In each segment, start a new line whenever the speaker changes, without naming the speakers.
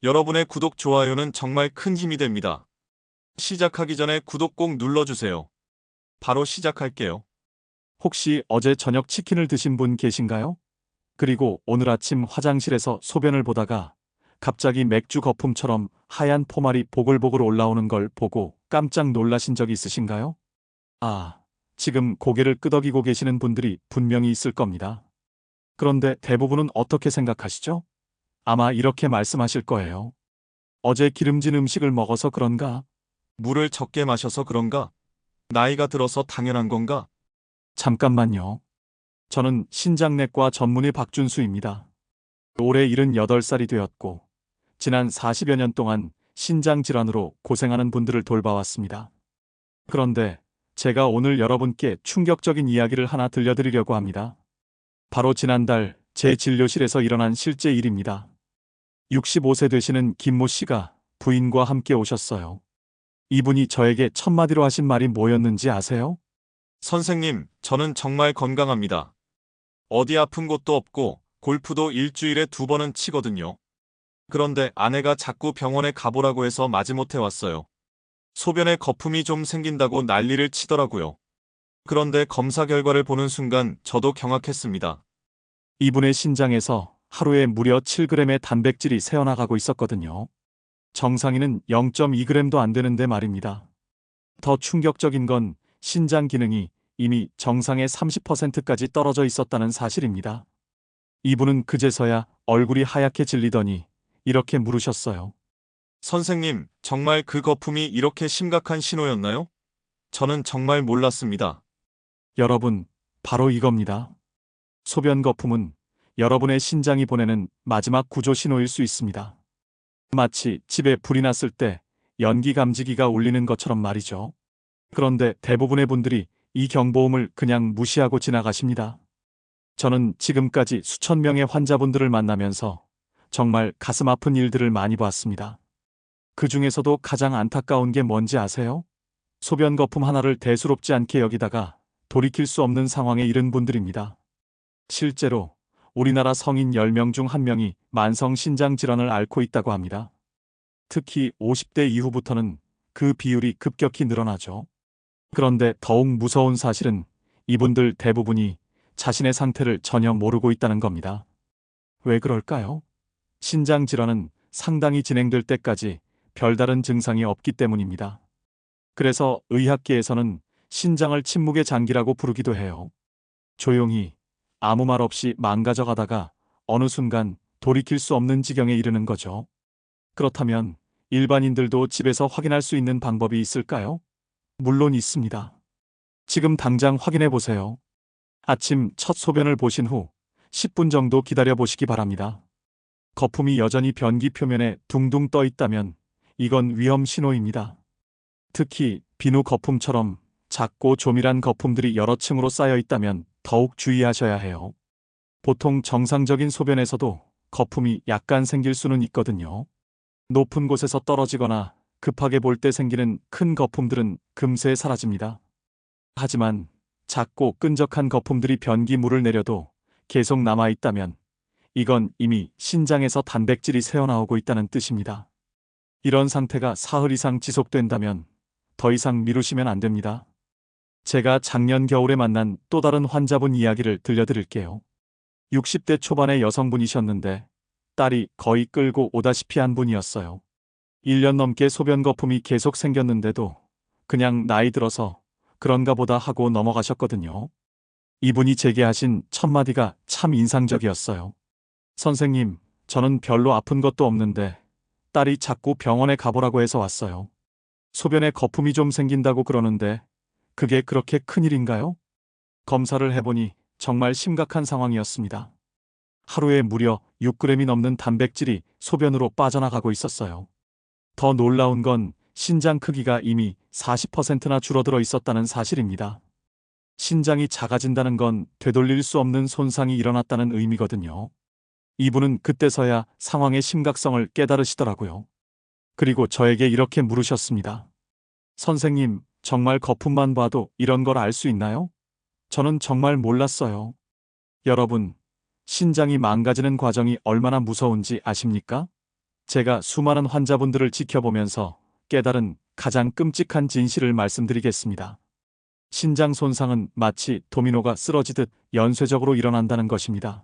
여러분의 구독, 좋아요는 정말 큰 힘이 됩니다. 시작하기 전에 구독 꼭 눌러주세요. 바로 시작할게요.
혹시 어제 저녁 치킨을 드신 분 계신가요? 그리고 오늘 아침 화장실에서 소변을 보다가 갑자기 맥주 거품처럼 하얀 포말이 보글보글 올라오는 걸 보고 깜짝 놀라신 적 있으신가요? 아, 지금 고개를 끄덕이고 계시는 분들이 분명히 있을 겁니다. 그런데 대부분은 어떻게 생각하시죠? 아마 이렇게 말씀하실 거예요. 어제 기름진 음식을 먹어서 그런가?
물을 적게 마셔서 그런가? 나이가 들어서 당연한 건가?
잠깐만요. 저는 신장내과 전문의 박준수입니다. 올해 78살이 되었고, 지난 40여 년 동안 신장 질환으로 고생하는 분들을 돌봐왔습니다. 그런데 제가 오늘 여러분께 충격적인 이야기를 하나 들려드리려고 합니다. 바로 지난달 제 진료실에서 일어난 실제 일입니다. 65세 되시는 김모 씨가 부인과 함께 오셨어요. 이분이 저에게 첫마디로 하신 말이 뭐였는지 아세요?
선생님, 저는 정말 건강합니다. 어디 아픈 곳도 없고 골프도 일주일에 2번은 치거든요. 그런데 아내가 자꾸 병원에 가보라고 해서 마지못해 왔어요. 소변에 거품이 좀 생긴다고 난리를 치더라고요. 그런데 검사 결과를 보는 순간 저도 경악했습니다.
이분의 신장에서 하루에 무려 7g의 단백질이 새어나가고 있었거든요. 정상인은 0.2g도 안 되는데 말입니다. 더 충격적인 건 신장 기능이 이미 정상의 30%까지 떨어져 있었다는 사실입니다. 이분은 그제서야 얼굴이 하얗게 질리더니 이렇게 물으셨어요.
선생님, 정말 그 거품이 이렇게 심각한 신호였나요? 저는 정말 몰랐습니다.
여러분, 바로 이겁니다. 소변 거품은 여러분의 신장이 보내는 마지막 구조 신호일 수 있습니다. 마치 집에 불이 났을 때 연기 감지기가 울리는 것처럼 말이죠. 그런데 대부분의 분들이 이 경보음을 그냥 무시하고 지나가십니다. 저는 지금까지 수천 명의 환자분들을 만나면서 정말 가슴 아픈 일들을 많이 봤습니다. 그 중에서도 가장 안타까운 게 뭔지 아세요? 소변 거품 하나를 대수롭지 않게 여기다가 돌이킬 수 없는 상황에 이른 분들입니다. 실제로 우리나라 성인 10명 중 1명이 만성 신장 질환을 앓고 있다고 합니다. 특히 50대 이후부터는 그 비율이 급격히 늘어나죠. 그런데 더욱 무서운 사실은 이분들 대부분이 자신의 상태를 전혀 모르고 있다는 겁니다. 왜 그럴까요? 신장 질환은 상당히 진행될 때까지 별다른 증상이 없기 때문입니다. 그래서 의학계에서는 신장을 침묵의 장기라고 부르기도 해요. 조용히 아무 말 없이 망가져 가다가 어느 순간 돌이킬 수 없는 지경에 이르는 거죠. 그렇다면 일반인들도 집에서 확인할 수 있는 방법이 있을까요? 물론 있습니다. 지금 당장 확인해 보세요. 아침 첫 소변을 보신 후 10분 정도 기다려 보시기 바랍니다. 거품이 여전히 변기 표면에 둥둥 떠 있다면 이건 위험 신호입니다. 특히 비누 거품처럼 작고 조밀한 거품들이 여러 층으로 쌓여 있다면 더욱 주의하셔야 해요. 보통 정상적인 소변에서도 거품이 약간 생길 수는 있거든요. 높은 곳에서 떨어지거나 급하게 볼 때 생기는 큰 거품들은 금세 사라집니다. 하지만 작고 끈적한 거품들이 변기물을 내려도 계속 남아있다면 이건 이미 신장에서 단백질이 새어나오고 있다는 뜻입니다. 이런 상태가 사흘 이상 지속된다면 더 이상 미루시면 안 됩니다. 제가 작년 겨울에 만난 또 다른 환자분 이야기를 들려드릴게요. 60대 초반의 여성분이셨는데 딸이 거의 끌고 오다시피 한 분이었어요. 1년 넘게 소변 거품이 계속 생겼는데도 그냥 나이 들어서 그런가 보다 하고 넘어가셨거든요. 이분이 제게 하신 첫 마디가 참 인상적이었어요. 선생님, 저는 별로 아픈 것도 없는데 딸이 자꾸 병원에 가보라고 해서 왔어요. 소변에 거품이 좀 생긴다고 그러는데 그게 그렇게 큰일인가요? 검사를 해보니 정말 심각한 상황이었습니다. 하루에 무려 6g이 넘는 단백질이 소변으로 빠져나가고 있었어요. 더 놀라운 건 신장 크기가 이미 40%나 줄어들어 있었다는 사실입니다. 신장이 작아진다는 건 되돌릴 수 없는 손상이 일어났다는 의미거든요. 이분은 그때서야 상황의 심각성을 깨달으시더라고요. 그리고 저에게 이렇게 물으셨습니다. 선생님, 정말 거품만 봐도 이런 걸 알 수 있나요? 저는 정말 몰랐어요. 여러분, 신장이 망가지는 과정이 얼마나 무서운지 아십니까? 제가 수많은 환자분들을 지켜보면서 깨달은 가장 끔찍한 진실을 말씀드리겠습니다. 신장 손상은 마치 도미노가 쓰러지듯 연쇄적으로 일어난다는 것입니다.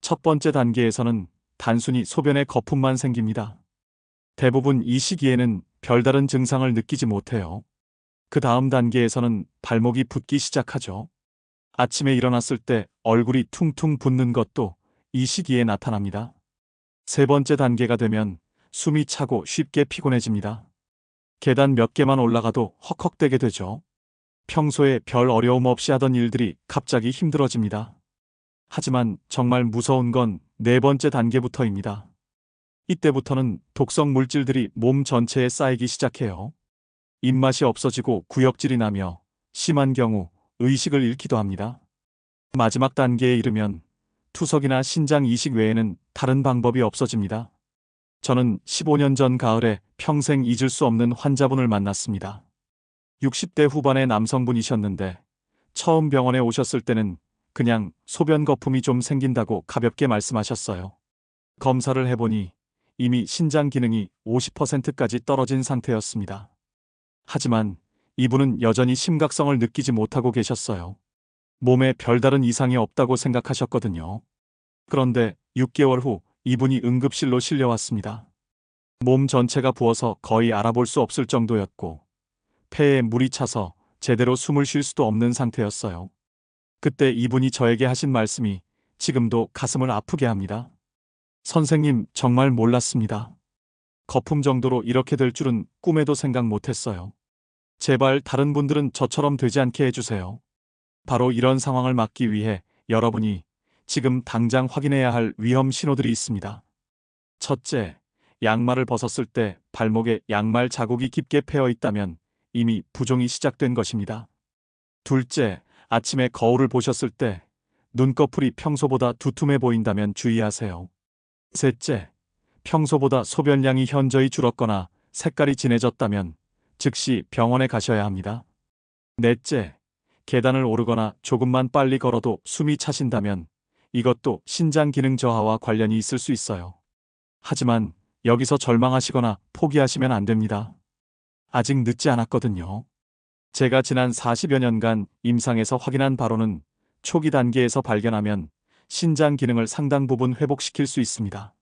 첫 번째 단계에서는 단순히 소변에 거품만 생깁니다. 대부분 이 시기에는 별다른 증상을 느끼지 못해요. 그 다음 단계에서는 발목이 붓기 시작하죠. 아침에 일어났을 때 얼굴이 퉁퉁 붓는 것도 이 시기에 나타납니다. 세 번째 단계가 되면 숨이 차고 쉽게 피곤해집니다. 계단 몇 개만 올라가도 헉헉대게 되죠. 평소에 별 어려움 없이 하던 일들이 갑자기 힘들어집니다. 하지만 정말 무서운 건 네 번째 단계부터입니다. 이때부터는 독성 물질들이 몸 전체에 쌓이기 시작해요. 입맛이 없어지고 구역질이 나며 심한 경우 의식을 잃기도 합니다. 마지막 단계에 이르면 투석이나 신장 이식 외에는 다른 방법이 없어집니다. 저는 15년 전 가을에 평생 잊을 수 없는 환자분을 만났습니다. 60대 후반의 남성분이셨는데 처음 병원에 오셨을 때는 그냥 소변 거품이 좀 생긴다고 가볍게 말씀하셨어요. 검사를 해보니 이미 신장 기능이 50%까지 떨어진 상태였습니다. 하지만 이분은 여전히 심각성을 느끼지 못하고 계셨어요. 몸에 별다른 이상이 없다고 생각하셨거든요. 그런데 6개월 후 이분이 응급실로 실려왔습니다. 몸 전체가 부어서 거의 알아볼 수 없을 정도였고 폐에 물이 차서 제대로 숨을 쉴 수도 없는 상태였어요. 그때 이분이 저에게 하신 말씀이 지금도 가슴을 아프게 합니다. 선생님, 정말 몰랐습니다. 거품 정도로 이렇게 될 줄은 꿈에도 생각 못했어요. 제발 다른 분들은 저처럼 되지 않게 해주세요. 바로 이런 상황을 막기 위해 여러분이 지금 당장 확인해야 할 위험 신호들이 있습니다. 첫째, 양말을 벗었을 때 발목에 양말 자국이 깊게 패여 있다면 이미 부종이 시작된 것입니다. 둘째, 아침에 거울을 보셨을 때 눈꺼풀이 평소보다 두툼해 보인다면 주의하세요. 셋째, 평소보다 소변량이 현저히 줄었거나 색깔이 진해졌다면 즉시 병원에 가셔야 합니다. 넷째, 계단을 오르거나 조금만 빨리 걸어도 숨이 차신다면 이것도 신장 기능 저하와 관련이 있을 수 있어요. 하지만 여기서 절망하시거나 포기하시면 안 됩니다. 아직 늦지 않았거든요. 제가 지난 40여 년간 임상에서 확인한 바로는 초기 단계에서 발견하면 신장 기능을 상당 부분 회복시킬 수 있습니다.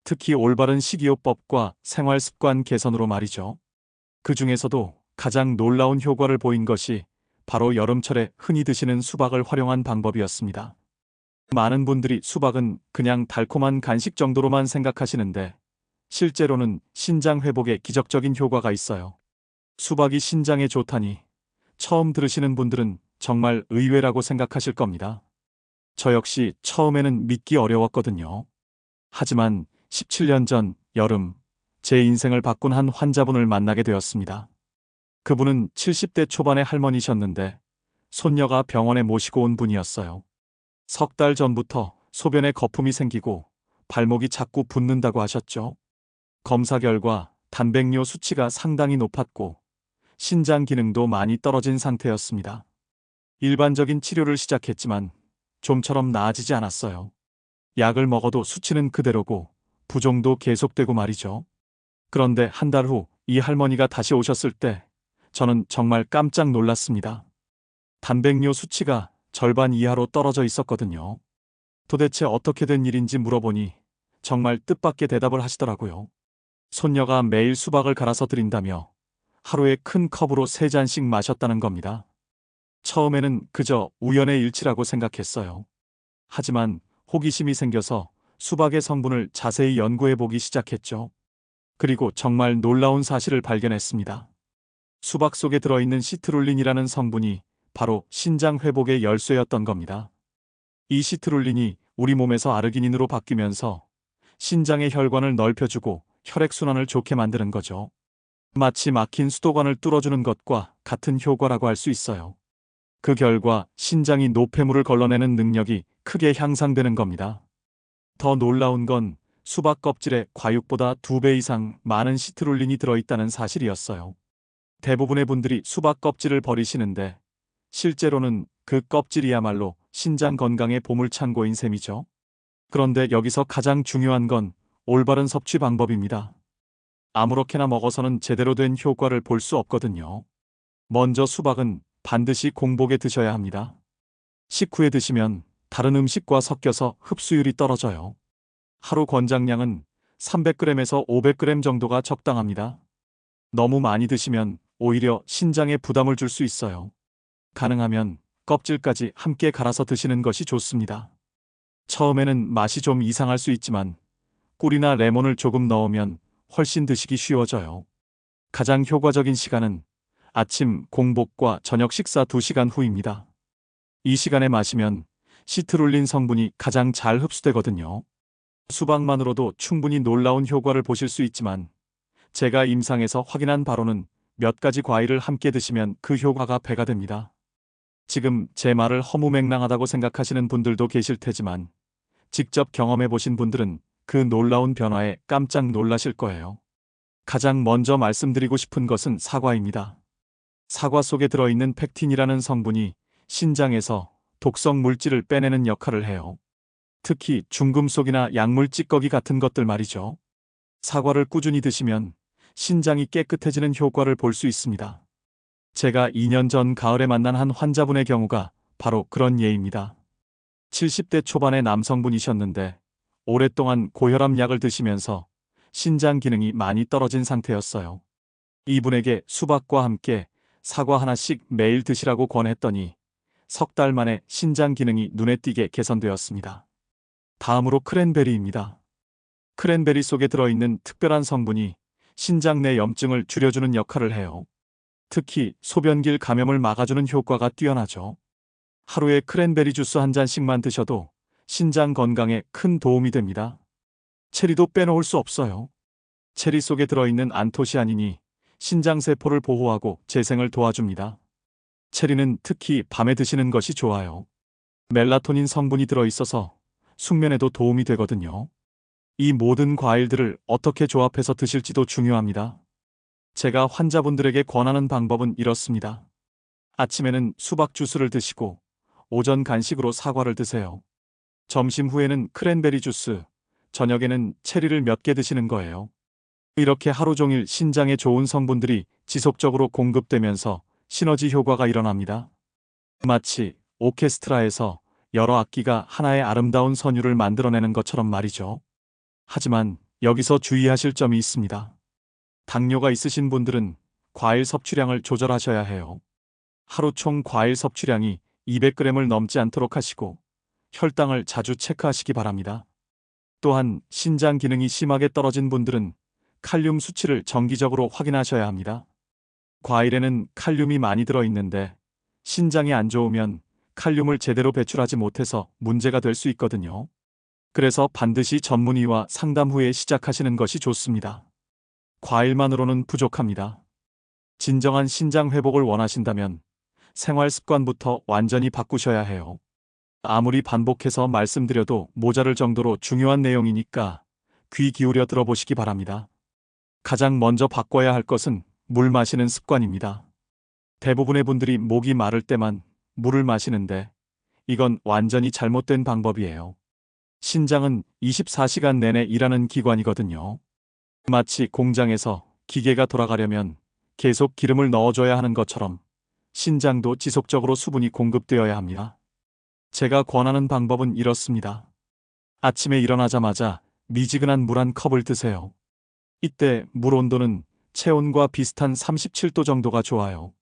특히 올바른 식이요법과 생활 습관 개선으로 말이죠. 그 중에서도 가장 놀라운 효과를 보인 것이 바로 여름철에 흔히 드시는 수박을 활용한 방법이었습니다. 많은 분들이 수박은 그냥 달콤한 간식 정도로만 생각하시는데 실제로는 신장 회복에 기적적인 효과가 있어요. 수박이 신장에 좋다니 처음 들으시는 분들은 정말 의외라고 생각하실 겁니다. 저 역시 처음에는 믿기 어려웠거든요. 하지만 17년 전 여름 제 인생을 바꾼 한 환자분을 만나게 되었습니다. 그분은 70대 초반의 할머니셨는데 손녀가 병원에 모시고 온 분이었어요. 석 달 전부터 소변에 거품이 생기고 발목이 자꾸 붓는다고 하셨죠. 검사 결과 단백뇨 수치가 상당히 높았고 신장 기능도 많이 떨어진 상태였습니다. 일반적인 치료를 시작했지만 좀처럼 나아지지 않았어요. 약을 먹어도 수치는 그대로고 부종도 계속되고 말이죠. 그런데 한 달 후 이 할머니가 다시 오셨을 때 저는 정말 깜짝 놀랐습니다. 단백뇨 수치가 절반 이하로 떨어져 있었거든요. 도대체 어떻게 된 일인지 물어보니 정말 뜻밖의 대답을 하시더라고요. 손녀가 매일 수박을 갈아서 드린다며 하루에 큰 컵으로 3잔씩 마셨다는 겁니다. 처음에는 그저 우연의 일치라고 생각했어요. 하지만 호기심이 생겨서 수박의 성분을 자세히 연구해 보기 시작했죠. 그리고 정말 놀라운 사실을 발견했습니다. 수박 속에 들어있는 시트룰린이라는 성분이 바로 신장 회복의 열쇠였던 겁니다. 이 시트룰린이 우리 몸에서 아르기닌으로 바뀌면서 신장의 혈관을 넓혀주고 혈액순환을 좋게 만드는 거죠. 마치 막힌 수도관을 뚫어주는 것과 같은 효과라고 할 수 있어요. 그 결과 신장이 노폐물을 걸러내는 능력이 크게 향상되는 겁니다. 더 놀라운 건 수박 껍질에 과육보다 2배 이상 많은 시트룰린이 들어있다는 사실이었어요. 대부분의 분들이 수박 껍질을 버리시는데 실제로는 그 껍질이야말로 신장 건강의 보물창고인 셈이죠. 그런데 여기서 가장 중요한 건 올바른 섭취 방법입니다. 아무렇게나 먹어서는 제대로 된 효과를 볼 수 없거든요. 먼저 수박은 반드시 공복에 드셔야 합니다. 식후에 드시면 다른 음식과 섞여서 흡수율이 떨어져요. 하루 권장량은 300g에서 500g 정도가 적당합니다. 너무 많이 드시면 오히려 신장에 부담을 줄 수 있어요. 가능하면 껍질까지 함께 갈아서 드시는 것이 좋습니다. 처음에는 맛이 좀 이상할 수 있지만 꿀이나 레몬을 조금 넣으면 훨씬 드시기 쉬워져요. 가장 효과적인 시간은 아침 공복과 저녁 식사 2시간 후입니다. 이 시간에 마시면 시트룰린 성분이 가장 잘 흡수되거든요. 수박만으로도 충분히 놀라운 효과를 보실 수 있지만 제가 임상에서 확인한 바로는 몇 가지 과일을 함께 드시면 그 효과가 배가 됩니다. 지금 제 말을 허무맹랑하다고 생각하시는 분들도 계실 테지만 직접 경험해 보신 분들은 그 놀라운 변화에 깜짝 놀라실 거예요. 가장 먼저 말씀드리고 싶은 것은 사과입니다. 사과 속에 들어있는 펙틴이라는 성분이 신장에서 독성 물질을 빼내는 역할을 해요. 특히 중금속이나 약물 찌꺼기 같은 것들 말이죠. 사과를 꾸준히 드시면 신장이 깨끗해지는 효과를 볼 수 있습니다. 제가 2년 전 가을에 만난 한 환자분의 경우가 바로 그런 예입니다. 70대 초반의 남성분이셨는데 오랫동안 고혈압 약을 드시면서 신장 기능이 많이 떨어진 상태였어요. 이분에게 수박과 함께 사과 하나씩 매일 드시라고 권했더니 석 달 만에 신장 기능이 눈에 띄게 개선되었습니다. 다음으로 크랜베리입니다. 크랜베리 속에 들어있는 특별한 성분이 신장 내 염증을 줄여주는 역할을 해요. 특히 소변길 감염을 막아주는 효과가 뛰어나죠. 하루에 크랜베리 주스 한 잔씩만 드셔도 신장 건강에 큰 도움이 됩니다. 체리도 빼놓을 수 없어요. 체리 속에 들어있는 안토시아닌이 신장세포를 보호하고 재생을 도와줍니다. 체리는 특히 밤에 드시는 것이 좋아요. 멜라토닌 성분이 들어있어서 숙면에도 도움이 되거든요. 이 모든 과일들을 어떻게 조합해서 드실지도 중요합니다. 제가 환자분들에게 권하는 방법은 이렇습니다. 아침에는 수박 주스를 드시고 오전 간식으로 사과를 드세요. 점심 후에는 크랜베리 주스, 저녁에는 체리를 몇 개 드시는 거예요. 이렇게 하루 종일 신장에 좋은 성분들이 지속적으로 공급되면서 시너지 효과가 일어납니다. 마치 오케스트라에서 여러 악기가 하나의 아름다운 선율을 만들어내는 것처럼 말이죠. 하지만 여기서 주의하실 점이 있습니다. 당뇨가 있으신 분들은 과일 섭취량을 조절하셔야 해요. 하루 총 과일 섭취량이 200g을 넘지 않도록 하시고 혈당을 자주 체크하시기 바랍니다. 또한 신장 기능이 심하게 떨어진 분들은 칼륨 수치를 정기적으로 확인하셔야 합니다. 과일에는 칼륨이 많이 들어있는데 신장이 안 좋으면 칼륨을 제대로 배출하지 못해서 문제가 될 수 있거든요. 그래서 반드시 전문의와 상담 후에 시작하시는 것이 좋습니다. 과일만으로는 부족합니다. 진정한 신장 회복을 원하신다면 생활 습관부터 완전히 바꾸셔야 해요. 아무리 반복해서 말씀드려도 모자랄 정도로 중요한 내용이니까 귀 기울여 들어보시기 바랍니다. 가장 먼저 바꿔야 할 것은 물 마시는 습관입니다. 대부분의 분들이 목이 마를 때만 물을 마시는데 이건 완전히 잘못된 방법이에요. 신장은 24시간 내내 일하는 기관이거든요. 마치 공장에서 기계가 돌아가려면 계속 기름을 넣어줘야 하는 것처럼 신장도 지속적으로 수분이 공급되어야 합니다. 제가 권하는 방법은 이렇습니다. 아침에 일어나자마자 미지근한 물 한 컵을 드세요. 이때 물 온도는 체온과 비슷한 37도 정도가 좋아요.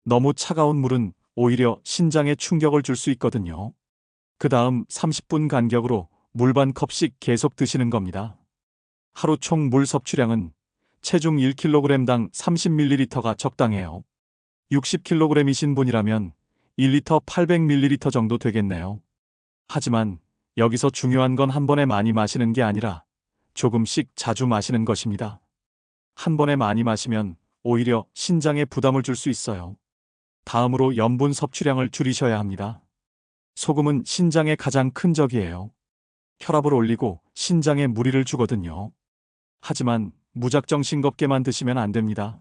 너무 차가운 물은 오히려 신장에 충격을 줄 수 있거든요. 그 다음 30분 간격으로 물 반 컵씩 계속 드시는 겁니다. 하루 총 물 섭취량은 체중 1kg당 30ml가 적당해요. 60kg이신 분이라면 1리터 800ml 정도 되겠네요. 하지만 여기서 중요한 건 한 번에 많이 마시는 게 아니라 조금씩 자주 마시는 것입니다. 한 번에 많이 마시면 오히려 신장에 부담을 줄 수 있어요. 다음으로 염분 섭취량을 줄이셔야 합니다. 소금은 신장의 가장 큰 적이에요. 혈압을 올리고 신장에 무리를 주거든요. 하지만 무작정 싱겁게만 드시면 안 됩니다.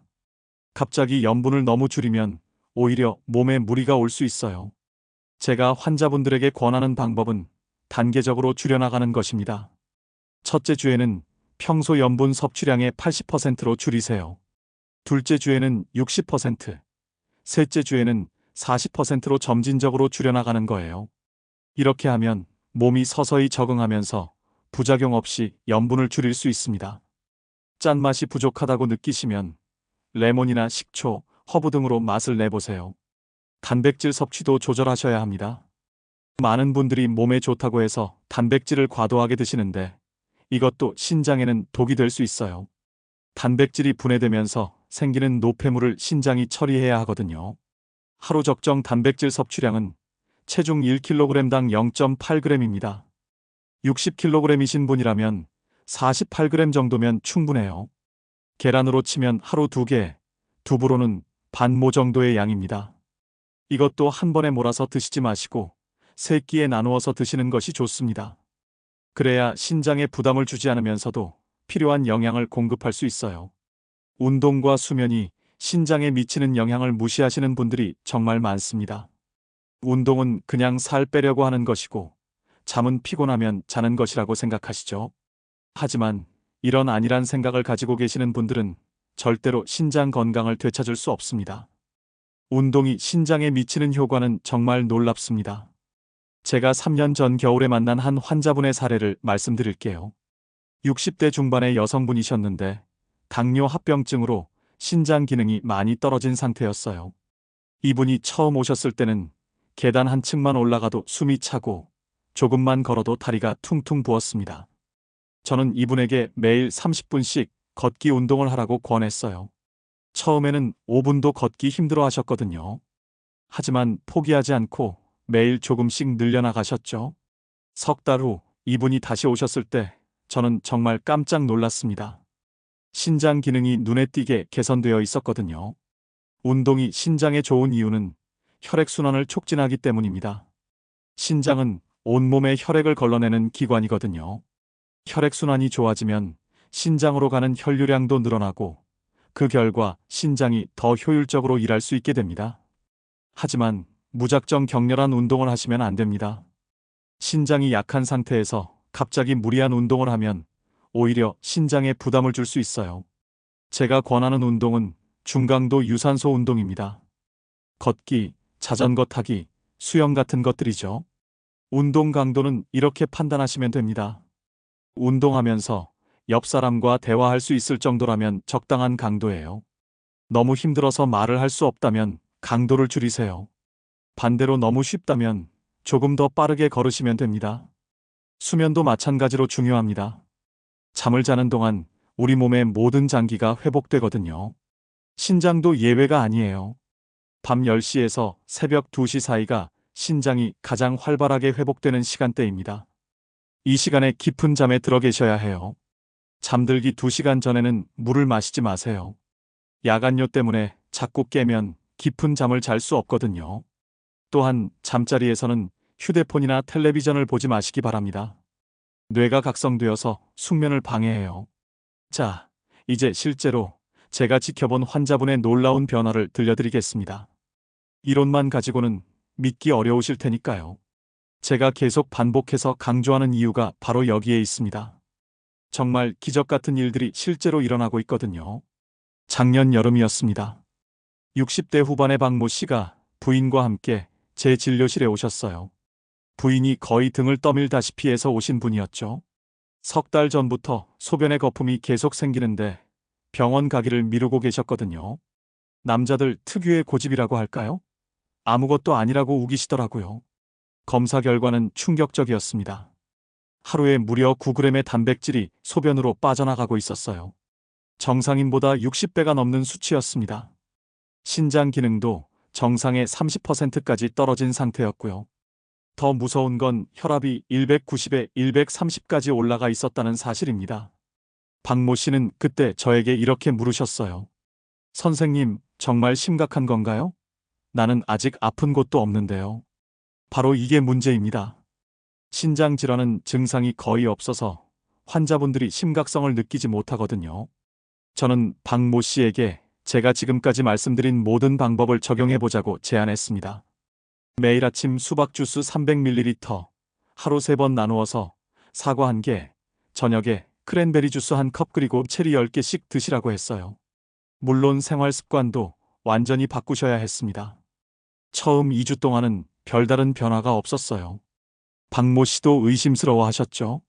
갑자기 염분을 너무 줄이면 오히려 몸에 무리가 올 수 있어요. 제가 환자분들에게 권하는 방법은 단계적으로 줄여나가는 것입니다. 첫째 주에는 평소 염분 섭취량의 80%로 줄이세요. 둘째 주에는 60%, 셋째 주에는 40%로 점진적으로 줄여나가는 거예요. 이렇게 하면 몸이 서서히 적응하면서 부작용 없이 염분을 줄일 수 있습니다. 짠맛이 부족하다고 느끼시면 레몬이나 식초, 허브 등으로 맛을 내보세요. 단백질 섭취도 조절하셔야 합니다. 많은 분들이 몸에 좋다고 해서 단백질을 과도하게 드시는데 이것도 신장에는 독이 될 수 있어요. 단백질이 분해되면서 생기는 노폐물을 신장이 처리해야 하거든요. 하루 적정 단백질 섭취량은 체중 1kg당 0.8g입니다. 60kg이신 분이라면 48g 정도면 충분해요. 계란으로 치면 하루 2개, 두부로는 반모 정도의 양입니다. 이것도 한 번에 몰아서 드시지 마시고 3끼에 나누어서 드시는 것이 좋습니다. 그래야 신장에 부담을 주지 않으면서도 필요한 영양을 공급할 수 있어요. 운동과 수면이 신장에 미치는 영향을 무시하시는 분들이 정말 많습니다. 운동은 그냥 살 빼려고 하는 것이고 잠은 피곤하면 자는 것이라고 생각하시죠. 하지만 이런 안일한 생각을 가지고 계시는 분들은 절대로 신장 건강을 되찾을 수 없습니다. 운동이 신장에 미치는 효과는 정말 놀랍습니다. 제가 3년 전 겨울에 만난 한 환자분의 사례를 말씀드릴게요. 60대 중반의 여성분이셨는데 당뇨 합병증으로 신장 기능이 많이 떨어진 상태였어요. 이분이 처음 오셨을 때는 계단 한 층만 올라가도 숨이 차고 조금만 걸어도 다리가 퉁퉁 부었습니다. 저는 이분에게 매일 30분씩 걷기 운동을 하라고 권했어요. 처음에는 5분도 걷기 힘들어 하셨거든요. 하지만 포기하지 않고 매일 조금씩 늘려나가셨죠. 석 달 후 이분이 다시 오셨을 때 저는 정말 깜짝 놀랐습니다. 신장 기능이 눈에 띄게 개선되어 있었거든요. 운동이 신장에 좋은 이유는 혈액순환을 촉진하기 때문입니다. 신장은 온몸의 혈액을 걸러내는 기관이거든요. 혈액순환이 좋아지면 신장으로 가는 혈류량도 늘어나고 그 결과 신장이 더 효율적으로 일할 수 있게 됩니다. 하지만 무작정 격렬한 운동을 하시면 안 됩니다. 신장이 약한 상태에서 갑자기 무리한 운동을 하면 오히려 신장에 부담을 줄 수 있어요. 제가 권하는 운동은 중강도 유산소 운동입니다. 걷기, 자전거 타기, 수영 같은 것들이죠. 운동 강도는 이렇게 판단하시면 됩니다. 운동하면서 옆 사람과 대화할 수 있을 정도라면 적당한 강도예요. 너무 힘들어서 말을 할 수 없다면 강도를 줄이세요. 반대로 너무 쉽다면 조금 더 빠르게 걸으시면 됩니다. 수면도 마찬가지로 중요합니다. 잠을 자는 동안 우리 몸의 모든 장기가 회복되거든요. 신장도 예외가 아니에요. 밤 10시에서 새벽 2시 사이가 신장이 가장 활발하게 회복되는 시간대입니다. 이 시간에 깊은 잠에 들어 계셔야 해요. 잠들기 2시간 전에는 물을 마시지 마세요. 야간요 때문에 자꾸 깨면 깊은 잠을 잘 수 없거든요. 또한 잠자리에서는 휴대폰이나 텔레비전을 보지 마시기 바랍니다. 뇌가 각성되어서 숙면을 방해해요. 자, 이제 실제로 제가 지켜본 환자분의 놀라운 변화를 들려드리겠습니다. 이론만 가지고는 믿기 어려우실 테니까요. 제가 계속 반복해서 강조하는 이유가 바로 여기에 있습니다. 정말 기적 같은 일들이 실제로 일어나고 있거든요. 작년 여름이었습니다. 60대 후반의 박모 씨가 부인과 함께 제 진료실에 오셨어요. 부인이 거의 등을 떠밀다시피 해서 오신 분이었죠. 석 달 전부터 소변의 거품이 계속 생기는데 병원 가기를 미루고 계셨거든요. 남자들 특유의 고집이라고 할까요? 아무것도 아니라고 우기시더라고요. 검사 결과는 충격적이었습니다. 하루에 무려 9g의 단백질이 소변으로 빠져나가고 있었어요. 정상인보다 60배가 넘는 수치였습니다. 신장 기능도 정상의 30%까지 떨어진 상태였고요. 더 무서운 건 혈압이 190에 130까지 올라가 있었다는 사실입니다. 박모 씨는 그때 저에게 이렇게 물으셨어요. 선생님, 정말 심각한 건가요? 나는 아직 아픈 곳도 없는데요. 바로 이게 문제입니다. 신장 질환은 증상이 거의 없어서 환자분들이 심각성을 느끼지 못하거든요. 저는 박모 씨에게 제가 지금까지 말씀드린 모든 방법을 적용해 보자고 제안했습니다. 매일 아침 수박 주스 300ml, 하루 3번 나누어서 사과 1개, 저녁에 크랜베리 주스 한 컵 그리고 체리 10개씩 드시라고 했어요. 물론 생활 습관도 완전히 바꾸셔야 했습니다. 처음 2주 동안은 별다른 변화가 없었어요. 박모 씨도 의심스러워 하셨죠.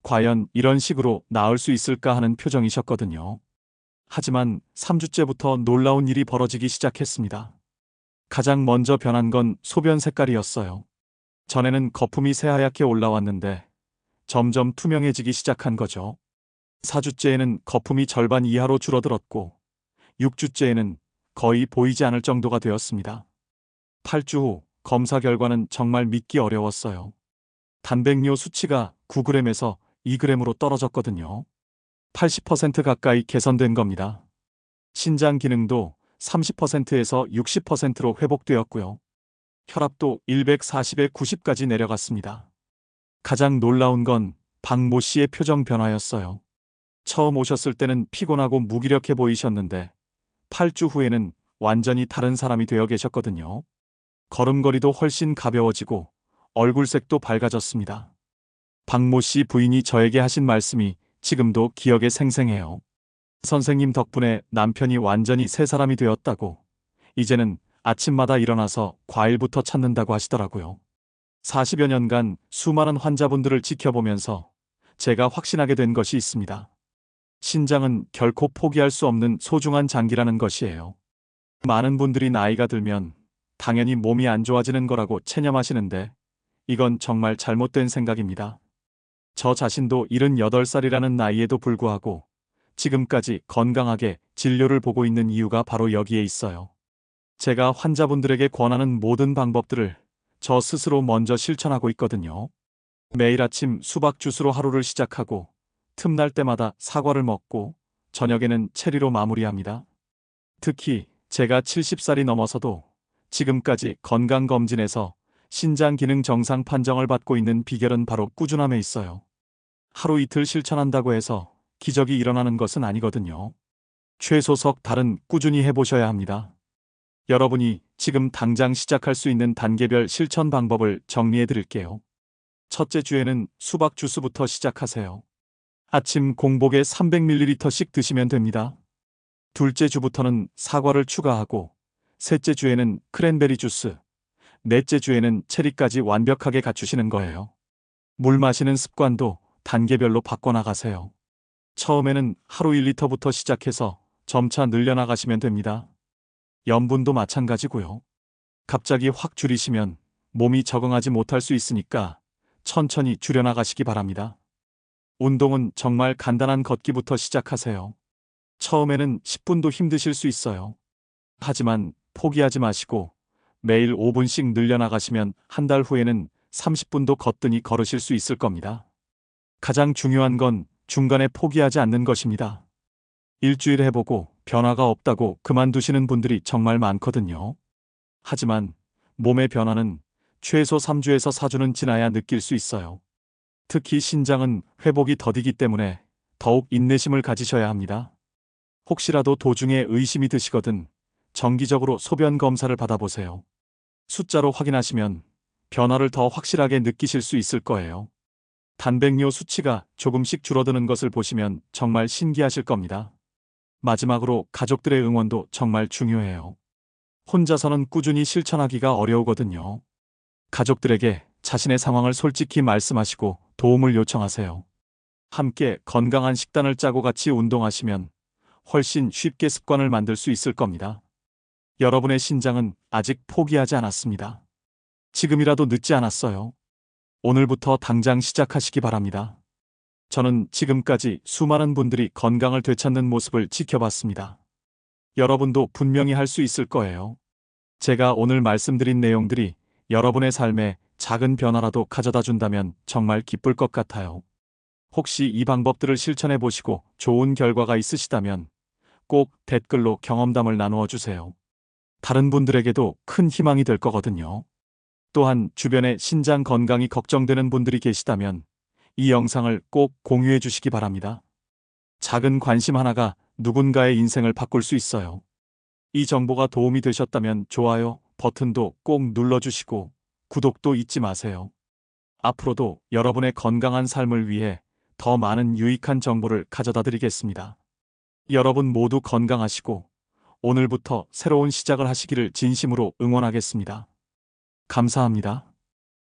과연 이런 식으로 나을 수 있을까 하는 표정이셨거든요. 하지만 3주째부터 놀라운 일이 벌어지기 시작했습니다. 가장 먼저 변한 건 소변 색깔이었어요. 전에는 거품이 새하얗게 올라왔는데 점점 투명해지기 시작한 거죠. 4주째에는 거품이 절반 이하로 줄어들었고 6주째에는 거의 보이지 않을 정도가 되었습니다. 8주 후 검사 결과는 정말 믿기 어려웠어요. 단백뇨 수치가 9g에서 2g으로 떨어졌거든요. 80% 가까이 개선된 겁니다. 신장 기능도 30%에서 60%로 회복되었고요. 혈압도 140에 90까지 내려갔습니다. 가장 놀라운 건 박모 씨의 표정 변화였어요. 처음 오셨을 때는 피곤하고 무기력해 보이셨는데 8주 후에는 완전히 다른 사람이 되어 계셨거든요. 걸음걸이도 훨씬 가벼워지고 얼굴색도 밝아졌습니다. 박모 씨 부인이 저에게 하신 말씀이 지금도 기억에 생생해요. 선생님 덕분에 남편이 완전히 새 사람이 되었다고, 이제는 아침마다 일어나서 과일부터 찾는다고 하시더라고요. 40여 년간 수많은 환자분들을 지켜보면서 제가 확신하게 된 것이 있습니다. 신장은 결코 포기할 수 없는 소중한 장기라는 것이에요. 많은 분들이 나이가 들면 당연히 몸이 안 좋아지는 거라고 체념하시는데 이건 정말 잘못된 생각입니다. 저 자신도 78살이라는 나이에도 불구하고 지금까지 건강하게 진료를 보고 있는 이유가 바로 여기에 있어요. 제가 환자분들에게 권하는 모든 방법들을 저 스스로 먼저 실천하고 있거든요. 매일 아침 수박 주스로 하루를 시작하고 틈날 때마다 사과를 먹고 저녁에는 체리로 마무리합니다. 특히 제가 70살이 넘어서도 지금까지 건강검진에서 신장 기능 정상 판정을 받고 있는 비결은 바로 꾸준함에 있어요. 하루 이틀 실천한다고 해서 기적이 일어나는 것은 아니거든요. 최소 석 달은 꾸준히 해보셔야 합니다. 여러분이 지금 당장 시작할 수 있는 단계별 실천 방법을 정리해 드릴게요. 첫째 주에는 수박 주스부터 시작하세요. 아침 공복에 300ml씩 드시면 됩니다. 둘째 주부터는 사과를 추가하고, 셋째 주에는 크랜베리 주스, 넷째 주에는 체리까지 완벽하게 갖추시는 거예요. 물 마시는 습관도 단계별로 바꿔나가세요. 처음에는 하루 1리터부터 시작해서 점차 늘려나가시면 됩니다. 염분도 마찬가지고요. 갑자기 확 줄이시면 몸이 적응하지 못할 수 있으니까 천천히 줄여나가시기 바랍니다. 운동은 정말 간단한 걷기부터 시작하세요. 처음에는 10분도 힘드실 수 있어요. 하지만 포기하지 마시고 매일 5분씩 늘려나가시면 한 달 후에는 30분도 거뜬히 걸으실 수 있을 겁니다. 가장 중요한 건 중간에 포기하지 않는 것입니다. 일주일 해보고 변화가 없다고 그만두시는 분들이 정말 많거든요. 하지만 몸의 변화는 최소 3주에서 4주는 지나야 느낄 수 있어요. 특히 신장은 회복이 더디기 때문에 더욱 인내심을 가지셔야 합니다. 혹시라도 도중에 의심이 드시거든 정기적으로 소변 검사를 받아보세요. 숫자로 확인하시면 변화를 더 확실하게 느끼실 수 있을 거예요. 단백뇨 수치가 조금씩 줄어드는 것을 보시면 정말 신기하실 겁니다. 마지막으로 가족들의 응원도 정말 중요해요. 혼자서는 꾸준히 실천하기가 어려우거든요. 가족들에게 자신의 상황을 솔직히 말씀하시고 도움을 요청하세요. 함께 건강한 식단을 짜고 같이 운동하시면 훨씬 쉽게 습관을 만들 수 있을 겁니다. 여러분의 신장은 아직 포기하지 않았습니다. 지금이라도 늦지 않았어요. 오늘부터 당장 시작하시기 바랍니다. 저는 지금까지 수많은 분들이 건강을 되찾는 모습을 지켜봤습니다. 여러분도 분명히 할 수 있을 거예요. 제가 오늘 말씀드린 내용들이 여러분의 삶에 작은 변화라도 가져다 준다면 정말 기쁠 것 같아요. 혹시 이 방법들을 실천해 보시고 좋은 결과가 있으시다면 꼭 댓글로 경험담을 나누어 주세요. 다른 분들에게도 큰 희망이 될 거거든요. 또한 주변에 신장 건강이 걱정되는 분들이 계시다면 이 영상을 꼭 공유해 주시기 바랍니다. 작은 관심 하나가 누군가의 인생을 바꿀 수 있어요. 이 정보가 도움이 되셨다면 좋아요 버튼도 꼭 눌러주시고 구독도 잊지 마세요. 앞으로도 여러분의 건강한 삶을 위해 더 많은 유익한 정보를 가져다 드리겠습니다. 여러분 모두 건강하시고 오늘부터 새로운 시작을 하시기를 진심으로 응원하겠습니다. 감사합니다.